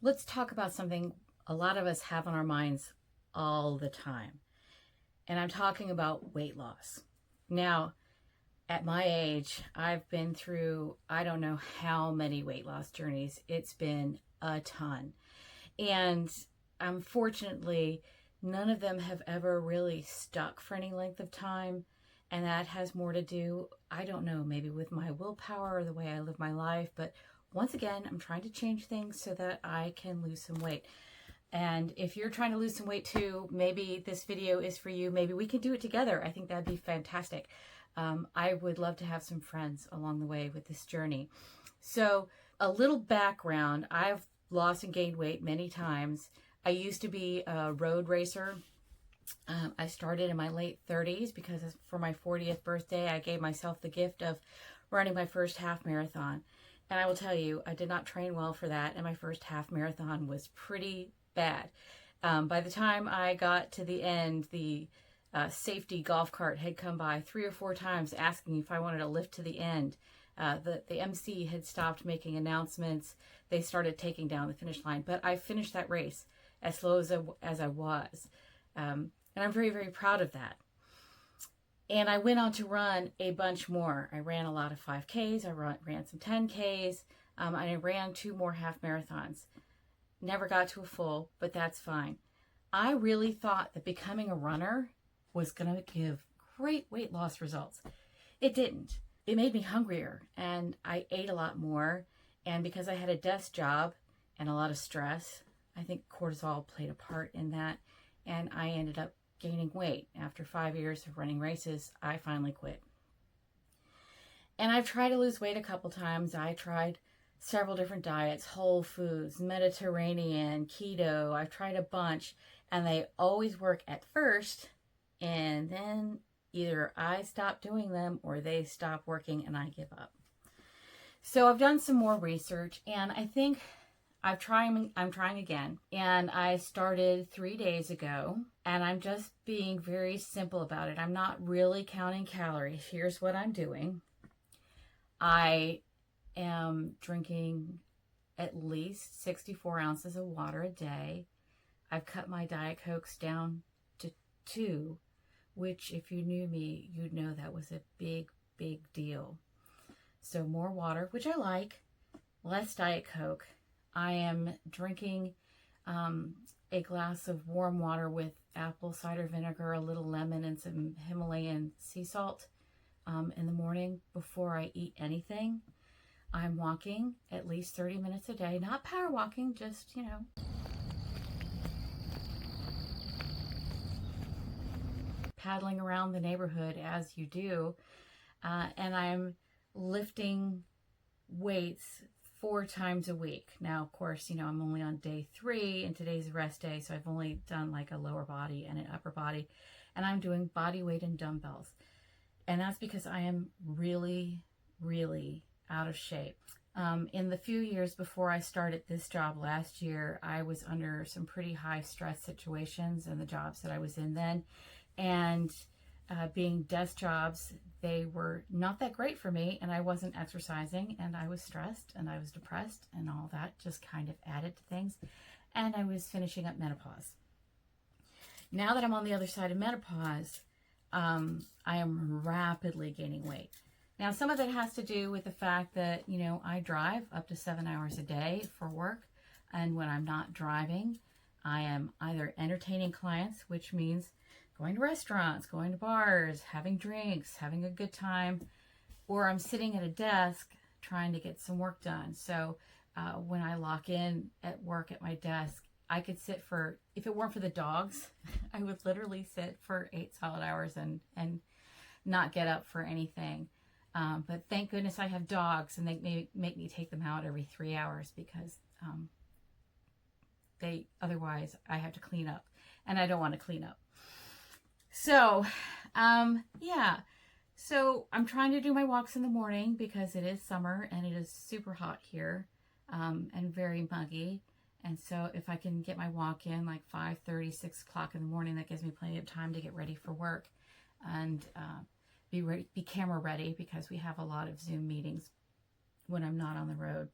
Let's talk about something a lot of us have on our minds all the time. And I'm talking about weight loss. Now, at my age, I've been through, I don't know how many weight loss journeys. It's been a ton. And unfortunately, none of them have ever really stuck for any length of time. And that has more to do, I don't know, maybe with my willpower or the way I live my life. But once again, I'm trying to change things so that I can lose some weight. And if you're trying to lose some weight too, maybe this video is for you. Maybe we can do it together. I think that'd be fantastic. I would love to have some friends along the way with this journey. So a little background, I've lost and gained weight many times. I used to be a road racer. I started in my late 30s because for my 40th birthday, I gave myself the gift of running my first half marathon. And I will tell you, I did not train well for that. And my first half marathon was pretty bad. By the time I got to the end, the safety golf cart had come by 3 or 4 times asking if I wanted to lift to the end. The MC had stopped making announcements. They started taking down the finish line. But I finished that race as slow as I was. And I'm very, very proud of that. And I went on to run a bunch more. I ran a lot of 5Ks. I ran some 10Ks. I ran 2 more half marathons. Never got to a full, but that's fine. I really thought that becoming a runner was going to give great weight loss results. It didn't. It made me hungrier, and I ate a lot more. And because I had a desk job and a lot of stress, I think cortisol played a part in that. And I ended up gaining weight. After 5 years of running races, I finally quit. And I've tried to lose weight a couple times. I tried several different diets, whole foods, Mediterranean, keto. I've tried a bunch, and they always work at first, and then either I stop doing them or they stop working and I give up. So I've done some more research, and I think I'm trying again. And I started 3 days ago, and I'm just being very simple about it. I'm not really counting calories. Here's what I'm doing. I am drinking at least 64 ounces of water a day. I've cut my Diet Cokes down to 2, which if you knew me, you'd know that was a big, big deal. So more water, which I like, less Diet Coke. I am drinking a glass of warm water with apple cider vinegar, a little lemon, and some Himalayan sea salt in the morning before I eat anything. I'm walking at least 30 minutes a day, not power walking, just, paddling around the neighborhood as you do. And I'm lifting weights 4 times a week. Now, of course, I'm only on day 3 and today's a rest day. So I've only done like a lower body and an upper body, and I'm doing body weight and dumbbells. And that's because I am really, really out of shape. In the few years before I started this job last year, I was under some pretty high stress situations in the jobs that I was in then. And being desk jobs, they were not that great for me, and I wasn't exercising, and I was stressed, and I was depressed, and all that just kind of added to things. And I was finishing up menopause. Now that I'm on the other side of menopause, I am rapidly gaining weight. Now, some of that has to do with the fact that, I drive up to 7 hours a day for work. And when I'm not driving, I am either entertaining clients, which means going to restaurants, going to bars, having drinks, having a good time, or I'm sitting at a desk trying to get some work done. So when I lock in at work at my desk, I could sit for, if it weren't for the dogs, I would literally sit for 8 solid hours and not get up for anything. But thank goodness I have dogs, and they make me take them out every 3 hours because otherwise I have to clean up, and I don't want to clean up. So, yeah. So I'm trying to do my walks in the morning because it is summer and it is super hot here, and very muggy. And so if I can get my walk in like 5:30, 6 o'clock in the morning, that gives me plenty of time to get ready for work and be camera ready, because we have a lot of Zoom meetings when I'm not on the road.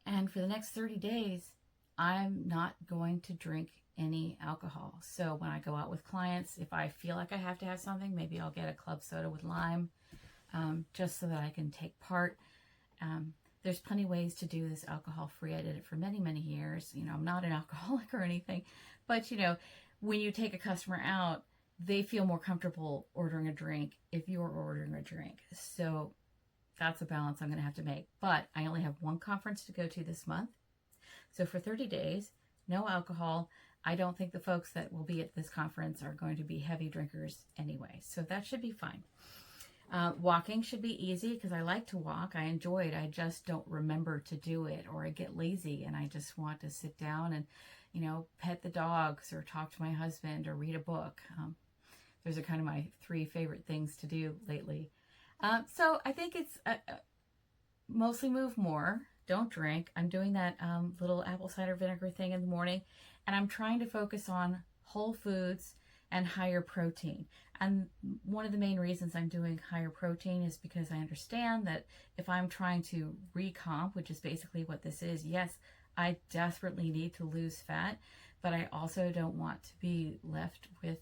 And for the next 30 days, I'm not going to drink any alcohol. So when I go out with clients, if I feel like I have to have something, maybe I'll get a club soda with lime, just so that I can take part. There's plenty of ways to do this alcohol free. I did it for many, many years. I'm not an alcoholic or anything, but when you take a customer out, they feel more comfortable ordering a drink if you're ordering a drink. So that's a balance I'm going to have to make. But I only have one conference to go to this month. So for 30 days, no alcohol. I don't think the folks that will be at this conference are going to be heavy drinkers anyway. So that should be fine. Walking should be easy because I like to walk. I enjoy it. I just don't remember to do it, or I get lazy and I just want to sit down and, pet the dogs or talk to my husband or read a book. Those are kind of my 3 favorite things to do lately. So I think it's mostly move more. Don't drink. I'm doing that little apple cider vinegar thing in the morning, and I'm trying to focus on whole foods and higher protein. And one of the main reasons I'm doing higher protein is because I understand that if I'm trying to recomp, which is basically what this is, yes, I desperately need to lose fat, but I also don't want to be left with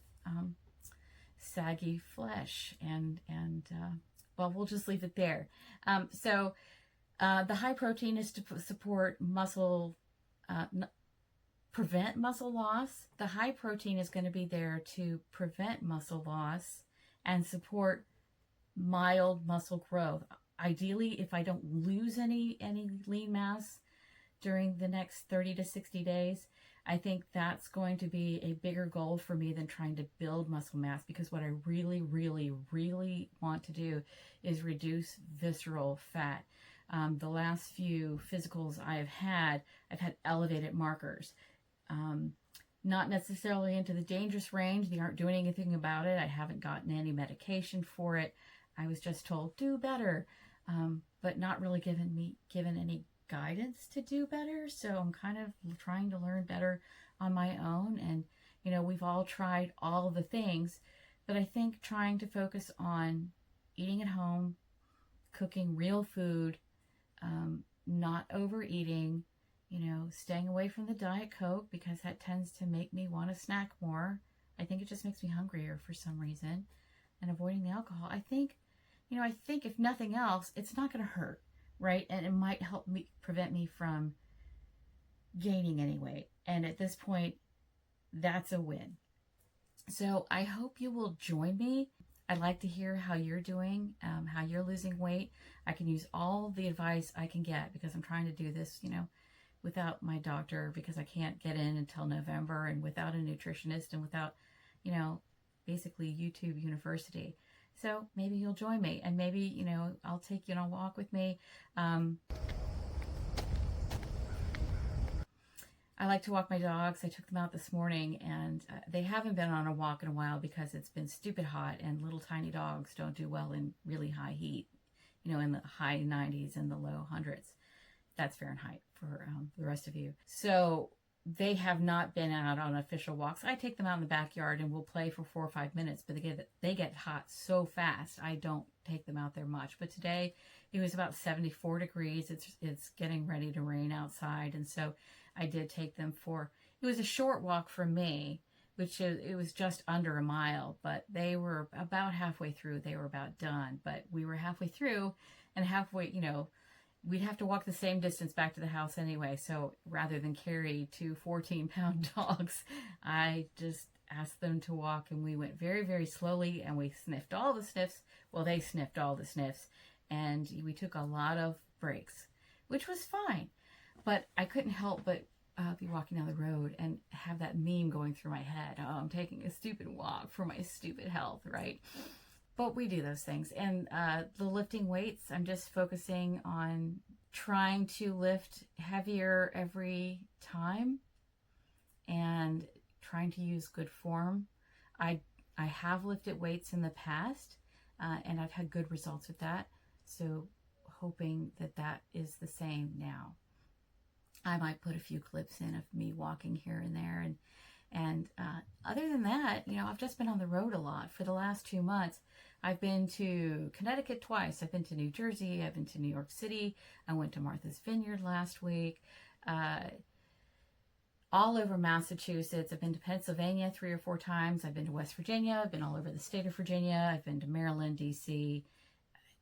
saggy flesh. And well, we'll just leave it there. So the high protein is to support muscle, prevent muscle loss. The high protein is going to be there to prevent muscle loss and support mild muscle growth. Ideally, if I don't lose any lean mass during the next 30 to 60 days, I think that's going to be a bigger goal for me than trying to build muscle mass, because what I really, really, really want to do is reduce visceral fat. The last few physicals I've had elevated markers. Not necessarily into the dangerous range. They aren't doing anything about it. I haven't gotten any medication for it. I was just told, do better, but not really given any guidance to do better. So I'm kind of trying to learn better on my own. And, we've all tried all the things, but I think trying to focus on eating at home, cooking real food, not overeating, staying away from the Diet Coke because that tends to make me want to snack more. I think it just makes me hungrier for some reason, and avoiding the alcohol. I think if nothing else, it's not going to hurt, right? And it might help me prevent me from gaining any weight. And at this point, that's a win. So I hope you will join me. I'd like to hear how you're doing, how you're losing weight. I can use all the advice I can get because I'm trying to do this, without my doctor, because I can't get in until November, and without a nutritionist, and without, basically YouTube University. So maybe you'll join me, and maybe, I'll take you on a walk with me. I like to walk my dogs. I took them out this morning, and they haven't been on a walk in a while because it's been stupid hot, and little tiny dogs don't do well in really high heat, in the high 90s and the low hundreds. That's Fahrenheit for the rest of you. So they have not been out on official walks. I take them out in the backyard and we'll play for 4 or 5 minutes, but they get hot so fast. I don't take them out there much. But today it was about 74 degrees. It's getting ready to rain outside. And so I did take them it was a short walk for me, it was just under a mile, but they were about halfway through. They were about done, but we were halfway through, and halfway, we'd have to walk the same distance back to the house anyway. So rather than carry 2 14-pound dogs, I just asked them to walk, and we went very, very slowly, and we sniffed all the sniffs. Well, they sniffed all the sniffs, and we took a lot of breaks, which was fine. But I couldn't help but be walking down the road and have that meme going through my head. Oh, I'm taking a stupid walk for my stupid health, right? But we do those things. And the lifting weights, I'm just focusing on trying to lift heavier every time and trying to use good form. I have lifted weights in the past, and I've had good results with that. So hoping that is the same now. I might put a few clips in of me walking here and there, and And other than that, I've just been on the road a lot for the last 2 months. I've been to Connecticut twice. I've been to New Jersey. I've been to New York City. I went to Martha's Vineyard last week. Uh, all over Massachusetts. I've been to Pennsylvania 3 or 4 times. I've been to West Virginia. I've been all over the state of Virginia. I've been to Maryland, D.C.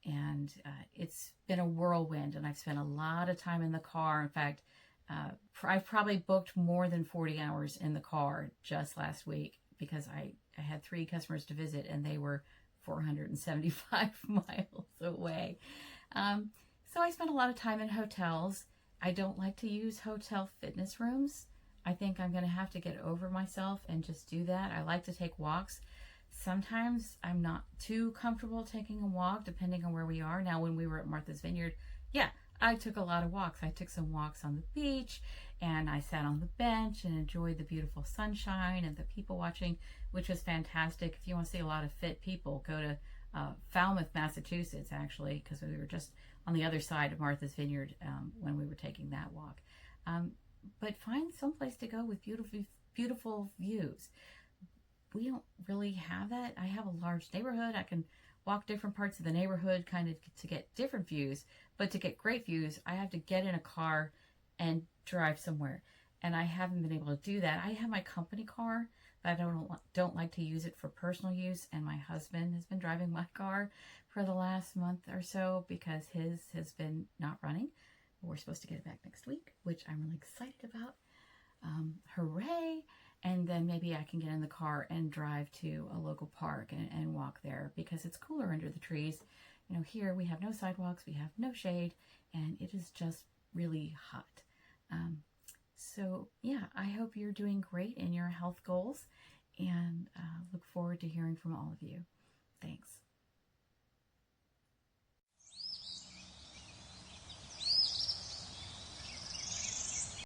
And it's been a whirlwind. And I've spent a lot of time in the car. In fact, I've probably booked more than 40 hours in the car just last week because I had 3 customers to visit and they were 475 miles away. So I spent a lot of time in hotels. I don't like to use hotel fitness rooms. I think I'm going to have to get over myself and just do that. I like to take walks. Sometimes I'm not too comfortable taking a walk depending on where we are. Now, when we were at Martha's Vineyard, yeah, I took a lot of walks. I took some walks on the beach and I sat on the bench and enjoyed the beautiful sunshine and the people watching, which was fantastic. If you want to see a lot of fit people, go to Falmouth, Massachusetts, actually, because we were just on the other side of Martha's Vineyard when we were taking that walk. But find someplace to go with beautiful views. We don't really have that. I have a large neighborhood. I can walk different parts of the neighborhood kind of to get different views. But to get great views, I have to get in a car and drive somewhere. And I haven't been able to do that. I have my company car, but I don't like to use it for personal use. And my husband has been driving my car for the last month or so because his has been not running. We're supposed to get it back next week, which I'm really excited about. Hooray! And then maybe I can get in the car and drive to a local park and walk there because it's cooler under the trees. Here we have no sidewalks, we have no shade, and it is just really hot. So yeah, I hope you're doing great in your health goals and look forward to hearing from all of you. Thanks.